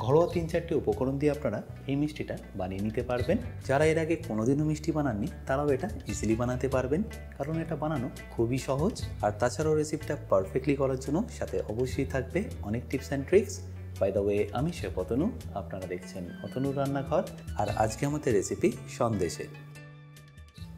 ঘরোয়া ৩-৪টি উপকরণ দিয়ে আপনারা এই মিষ্টিটা বানিয়ে নিতে পারবেন। যারা এর আগে কোনোদিনও মিষ্টি বানাননি তারাও এটা ইজিলি বানাতে পারবেন, কারণ এটা বানানো খুবই সহজ। আর তাছাড়াও রেসিপিটা পারফেক্টলি করার জন্য সাথে অবশ্যই থাকবে অনেক tips and tricks. By the way, আমি শেফ অতনু, আপনারা দেখছেন অতনুর রান্নাঘর। আর আজকে আমাদের রেসিপি সন্দেশে।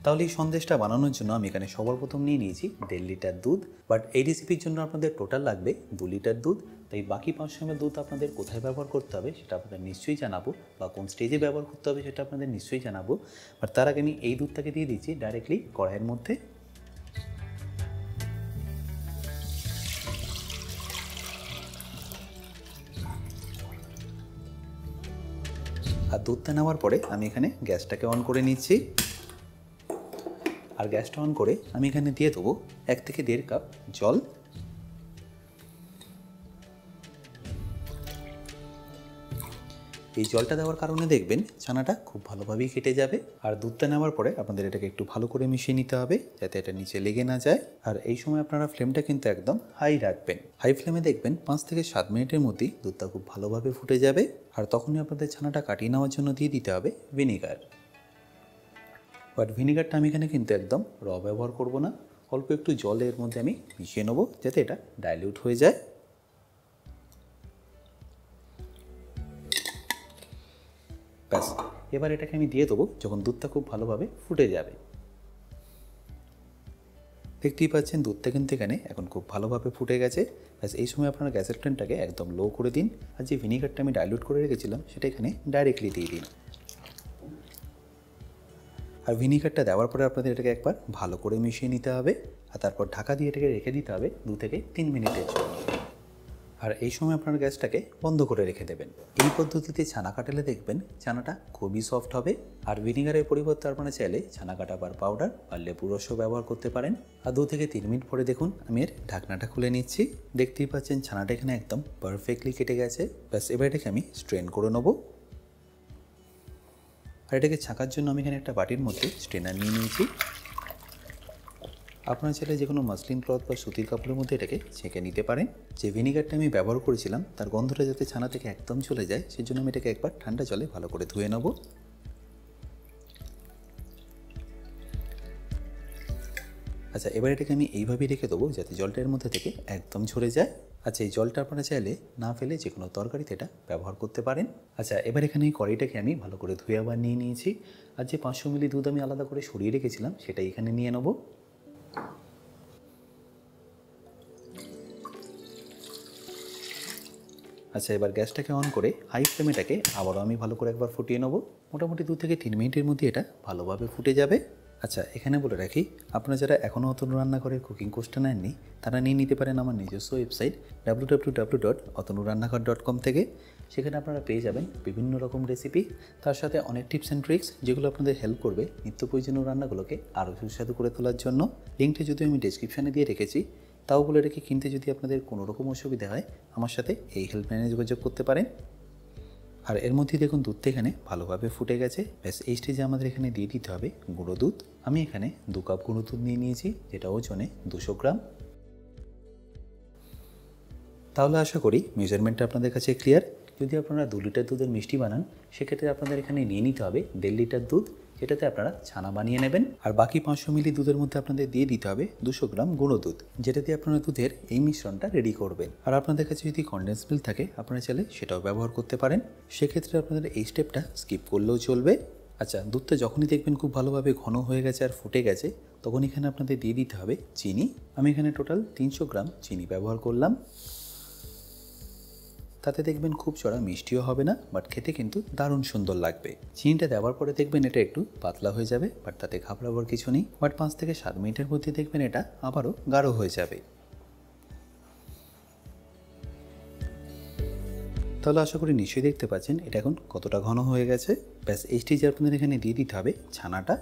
তাহলে এই সন্দেশটা বানানোর জন্য আমি এখানে সবার প্রথম নিয়ে নিয়েছি 1.5 লিটার দুধ। বাট এই রেসিপির জন্য আপনাদের টোটাল লাগবে 2 লিটার দুধ। তাই বাকি 500 ml দুধ আপনাদের কোথায় ব্যবহার করতে হবে সেটা আপনাদের নিশ্চয়ই জানাবো, বা কোন স্টেজে ব্যবহার করতে হবে সেটা আপনাদের নিশ্চয়ই জানাবো। বাট তার আগে আমি এই দুধটাকে দিয়ে দিচ্ছি ডাইরেক্টলি কড়াইয়ের মধ্যে। আর দুধটা নেওয়ার পরে আমি এখানে গ্যাসটাকে অন করে নিচ্ছি। আর গ্যাসটা অন করে আমি এখানে দিয়ে দেবো 1 থেকে 1.5 কাপ জল। এই জলটা দেওয়ার কারণে দেখবেন ছানাটা খুব ভালোভাবেই কেটে যাবে। আর দুধটা নেওয়ার পরে আপনাদের এটাকে একটু ভালো করে মিশিয়ে নিতে হবে যাতে এটা নিচে লেগে না যায়। আর এই সময় আপনারা ফ্লেমটা কিন্তু একদম হাই রাখবেন। হাই ফ্লেমে দেখবেন 5 থেকে 7 মিনিটের মধ্যেই দুধটা খুব ভালোভাবে ফুটে যাবে। আর তখনই আপনাদের ছানাটা কাটিয়ে নেওয়ার জন্য দিয়ে দিতে হবে ভিনিগার। বাট ভিনিগারটা আমি এখানে কিন্তু একদম র ব্যবহার করব না, অল্প একটু জলের মধ্যে আমি মিশিয়ে নেবো যাতে এটা ডাইলিউট হয়ে যায়। ব্যাস, এবার এটাকে আমি দিয়ে দেবো যখন দুধটা খুব ভালোভাবে ফুটে যাবে। দেখতেই পাচ্ছেন দুধটা কিন্তু এখানে এখন খুব ভালোভাবে ফুটে গেছে। ব্যাস, এই সময় আপনারা গ্যাসের ফ্লেমটাকে একদম লো করে দিন। আর যে ভিনিগারটা আমি ডাইলিউট করে রেখেছিলাম সেটা এখানে ডাইরেক্টলি দিয়ে দিন। আর ভিনিগারটা দেওয়ার পরে আপনাদের এটাকে একবার ভালো করে মিশিয়ে নিতে হবে। আর তারপর ঢাকা দিয়ে এটাকে রেখে দিতে হবে 2 থেকে 3 মিনিটের জন্য। আর এই সময় আপনার গ্যাসটাকে বন্ধ করে রেখে দেবেন। এই পদ্ধতিতে ছানা কাটালে দেখবেন ছানাটা খুবই সফট হবে। আর ভিনিগারের পরিবর্তে আপনারা চাইলে ছানা কাটাবার পাউডার বা লেবুর রসও ব্যবহার করতে পারেন। আর 2 থেকে 3 মিনিট পরে দেখুন আমি এর ঢাকনাটা খুলে নিচ্ছি। দেখতেই পাচ্ছেন ছানাটা এখানে একদম পারফেক্টলি কেটে গেছে। ব্যাস, এবার এটাকে আমি স্ট্রেন করে নেবো। আর এটাকে ছাঁকার জন্য আমি এখানে একটা বাটির মধ্যে স্ট্রেনার নিয়ে নিয়েছি। আপনারা চাইলে যে কোনো মাসলিন ক্লথ বা সুতির কাপড়ের মধ্যে এটাকে ছেঁকে নিতে পারেন। যে ভিনিগারটা আমি ব্যবহার করেছিলাম তার গন্ধটা যাতে ছানা থেকে একদম চলে যায় সেজন্য আমি এটাকে একবার ঠান্ডা জলে ভালো করে ধুয়ে নেব। আচ্ছা, এবার এটাকে আমি এইভাবেই রেখে দেবো যাতে জলটা এর মধ্যে থেকে একদম ঝরে যায়। আচ্ছা, এই জলটা আপনারা চাইলে না ফেলে যে কোনো তরকারিতে এটা ব্যবহার করতে পারেন। আচ্ছা, এবার এখানে এই কড়াইটাকে আমি ভালো করে ধুয়ে আবার নিয়ে নিয়েছি। আর যে 500 মিলি দুধ আমি আলাদা করে সরিয়ে রেখেছিলাম সেটাই এখানে নিয়ে নেব। আচ্ছা, এবার গ্যাসটাকে অন করে হাই ফ্লেমেটাকে আবারও আমি ভালো করে একবার ফুটিয়ে নেব। মোটামুটি 2 থেকে 3 মিনিটের মধ্যে এটা ভালোভাবে ফুটে যাবে। আচ্ছা, এখানে বলে রাখি আপনারা যারা এখনও অতনু রান্নাঘরের কুকিং কোর্সটা নেননি তারা নিয়ে নিতে পারেন আমার নিজস্ব ওয়েবসাইট www.otonurannaghar.com থেকে। সেখানে আপনারা পেয়ে যাবেন বিভিন্ন রকম রেসিপি, তার সাথে অনেক টিপস অ্যান্ড ট্রিক্স যেগুলো আপনাদের হেল্প করবে নিত্য প্রয়োজনীয় রান্নাগুলোকে আরও সুস্বাদু করে তোলার জন্য। লিঙ্কটা যদিও আমি ডেসক্রিপশানে দিয়ে রেখেছি, তাও বলে রেখে কিনতে যদি আপনাদের কোনো রকম অসুবিধা হয় আমার সাথে এই হেল্পলাইনে যোগাযোগ করতে পারেন। আর এর মধ্যে দেখুন দুধটা এখানে ভালোভাবে ফুটে গেছে। ব্যাস, এই স্টেজে আমাদের এখানে দিয়ে দিতে হবে গুঁড়ো দুধ। আমি এখানে 2 কাপ গুঁড়ো দুধ নিয়ে নিয়েছি, যেটা ওজনে 200 গ্রাম। তাহলে আশা করি মেজারমেন্টটা আপনাদের কাছে ক্লিয়ার। যদি আপনারা 2 লিটার দুধের মিষ্টি বানান সেক্ষেত্রে আপনাদের এখানে নিয়ে নিতে হবে 1.5 লিটার দুধ, যেটাতে আপনারা ছানা বানিয়ে নেবেন। আর বাকি 500 মিলি দুধের মধ্যে আপনাদের দিয়ে দিতে হবে 200 গ্রাম গুঁড়ো দুধ, যেটাতে আপনারা দুধের এই মিশ্রণটা রেডি করবেন। আর আপনাদের কাছে যদি কনডেন্স মিল্ক থাকে আপনারা চাইলে সেটাও ব্যবহার করতে পারেন। সেক্ষেত্রে আপনাদের এই স্টেপটা স্কিপ করলেও চলবে। আচ্ছা, দুধটা যখনই দেখবেন খুব ভালোভাবে ঘন হয়ে গেছে আর ফুটে গেছে তখন এখানে আপনাদের দিয়ে দিতে হবে চিনি। আমি এখানে টোটাল 300 গ্রাম চিনি ব্যবহার করলাম। তাতে দেখবেন খুব চড়া মিষ্টিও হবে না, বাট খেতে কিন্তু দারুণ সুন্দর লাগবে। চিনিটা দেওয়ার পরে দেখবেন এটা একটু পাতলা হয়ে যাবে, বাট তাতে ঘাবড়াবার কিছু নেই। বাট 5 থেকে 7 মিনিটের মধ্যে দেখবেন এটা আবারও গাঢ় হয়ে যাবে। তাহলে আশা করি নিশ্চয়ই দেখতে পাচ্ছেন এটা এখন কতটা ঘন হয়ে গেছে। ব্যাস, এই স্টেজে আপনাদের এখানে দিয়ে দিতে হবে ছানাটা।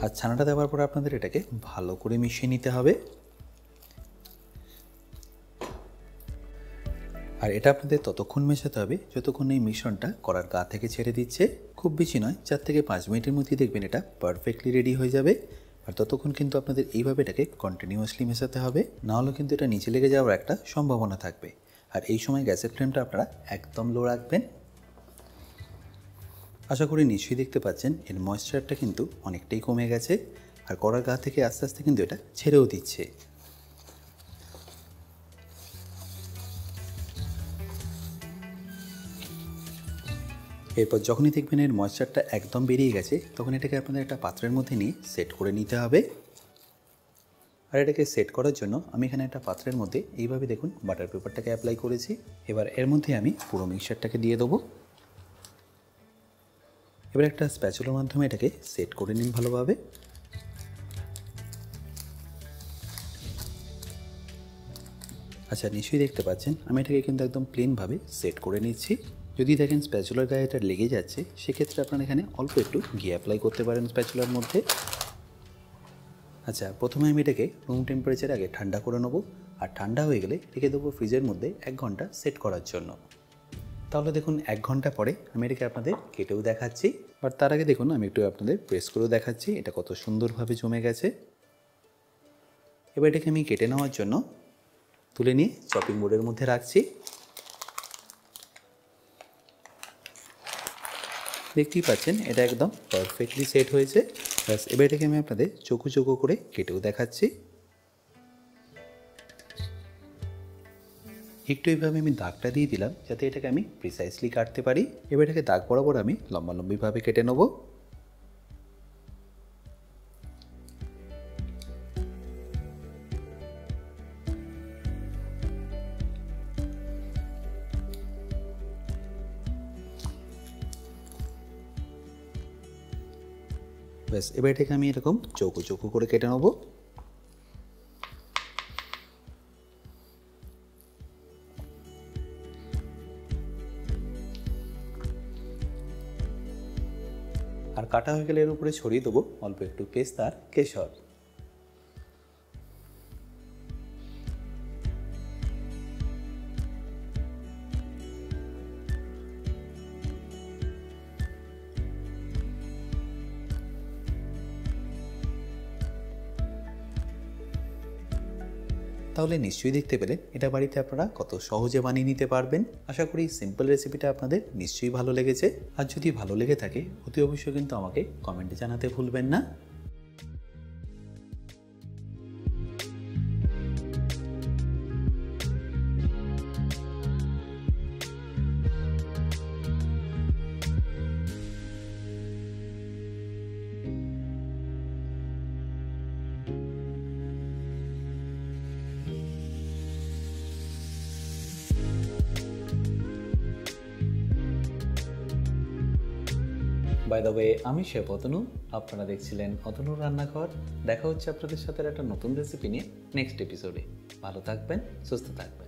আর ছানাটা দেওয়ার পরে আপনাদের এটাকে ভালো করে মিশিয়ে নিতে হবে। আর এটা আপনাদের ততক্ষণ মেশাতে হবে যতক্ষণ এই মিশ্রণটা কড়ার গা থেকে ছেড়ে দিচ্ছে। খুব বেশি নয়, 4 থেকে 5 মিনিটের মধ্যে দেখবেন এটা পারফেক্টলি রেডি হয়ে যাবে। আর ততক্ষণ কিন্তু আপনাদের এইভাবে এটাকে কন্টিনিউয়াসলি মেশাতে হবে, নাহলে কিন্তু এটা নিচে লেগে যাওয়ার একটা সম্ভাবনা থাকবে। আর এই সময় গ্যাসের ফ্লেমটা আপনারা একদম লো রাখবেন। আশা করি নিশ্চয়ই দেখতে পাচ্ছেন এর ময়েশ্চারটা কিন্তু অনেকটাই কমে গেছে, আর কড়ার গা থেকে আস্তে আস্তে কিন্তু এটা ছেড়েও দিচ্ছে। এরপর যখনই দেখবেন এর ময়েশ্চারটা একদম বেরিয়ে গেছে, তখন এটাকে আপনাদের একটা পাত্রের মধ্যে নিয়ে সেট করে নিতে হবে। আর এটাকে সেট করার জন্য আমি এখানে একটা পাত্রের মধ্যে এইভাবে দেখুন বাটার পেপারটাকে অ্যাপ্লাই করেছি। এবার এর মধ্যে আমি পুরো মিক্সচারটাকে দিয়ে দেবো। এবার একটা স্প্যাচুলার মাধ্যমে এটাকে সেট করে নিন ভালোভাবে। আচ্ছা, নিশ্চয়ই দেখতে পাচ্ছেন আমি এটাকে কিন্তু একদম প্লেনভাবে সেট করে নিচ্ছি। যদি দেখেন স্প্যাচুলার গায়ে এটা লেগে যাচ্ছে, সেক্ষেত্রে আপনারা এখানে অল্প একটু ঘি অ্যাপ্লাই করতে পারেন স্প্যাচুলার মধ্যে। আচ্ছা, প্রথমে আমি এটাকে রুম টেম্পারেচারে আগে ঠান্ডা করে নেবো, আর ঠান্ডা হয়ে গেলে রেখে দেবো ফ্রিজের মধ্যে 1 ঘন্টা সেট করার জন্য। তাহলে দেখুন 1 ঘন্টা পরে আমি এটাকে আপনাদের কেটেও দেখাচ্ছি। আর তার আগে দেখুন আমি একটু আপনাদের প্রেস করেও দেখাচ্ছি এটা কত সুন্দরভাবে জমে গেছে। এবার এটাকে আমি কেটে নেওয়ার জন্য তুলে নিয়ে চপিং বোর্ডের মধ্যে রাখছি। দেখতেই পাচ্ছেন এটা একদম পারফেক্টলি সেট হয়েছে। ব্যাস, এবার এটাকে আমি আপনাদের চোখো চোখো করে কেটেও দেখাচ্ছি। একটু এইভাবে আমি দাগটা দিয়ে দিলাম যাতে এটাকে আমি প্রিসাইসলি কাটতে পারি। এবার এটাকে দাগ বরাবর আমি লম্বালম্বিভাবে কেটে নেব। ব্যাস, এবার এটাকে আমি এরকম চৌকো চৌকো করে কেটে নেব। আর কাটা হয়ে গেলে এর উপরে ছড়িয়ে দেবো অল্প একটু পেস্তা আর কেশর। তাহলে নিশ্চয়ই দেখতে পেলেন এটা বাড়িতে আপনারা কত সহজে বানিয়ে নিতে পারবেন। আশা করি সিম্পল রেসিপিটা আপনাদের নিশ্চয়ই ভালো লেগেছে। আর যদি ভালো লেগে থাকে অতি অবশ্যই কিন্তু আমাকে কমেন্টে জানাতে ভুলবেন না। বাই দ্য ওয়ে, আমি শেফ অতনু, আপনারা দেখছিলেন অতনুর রান্নাঘর। দেখা হচ্ছে আপনাদের সাথে একটা নতুন রেসিপি নিয়ে নেক্সট এপিসোডে। ভালো থাকবেন, সুস্থ থাকবেন।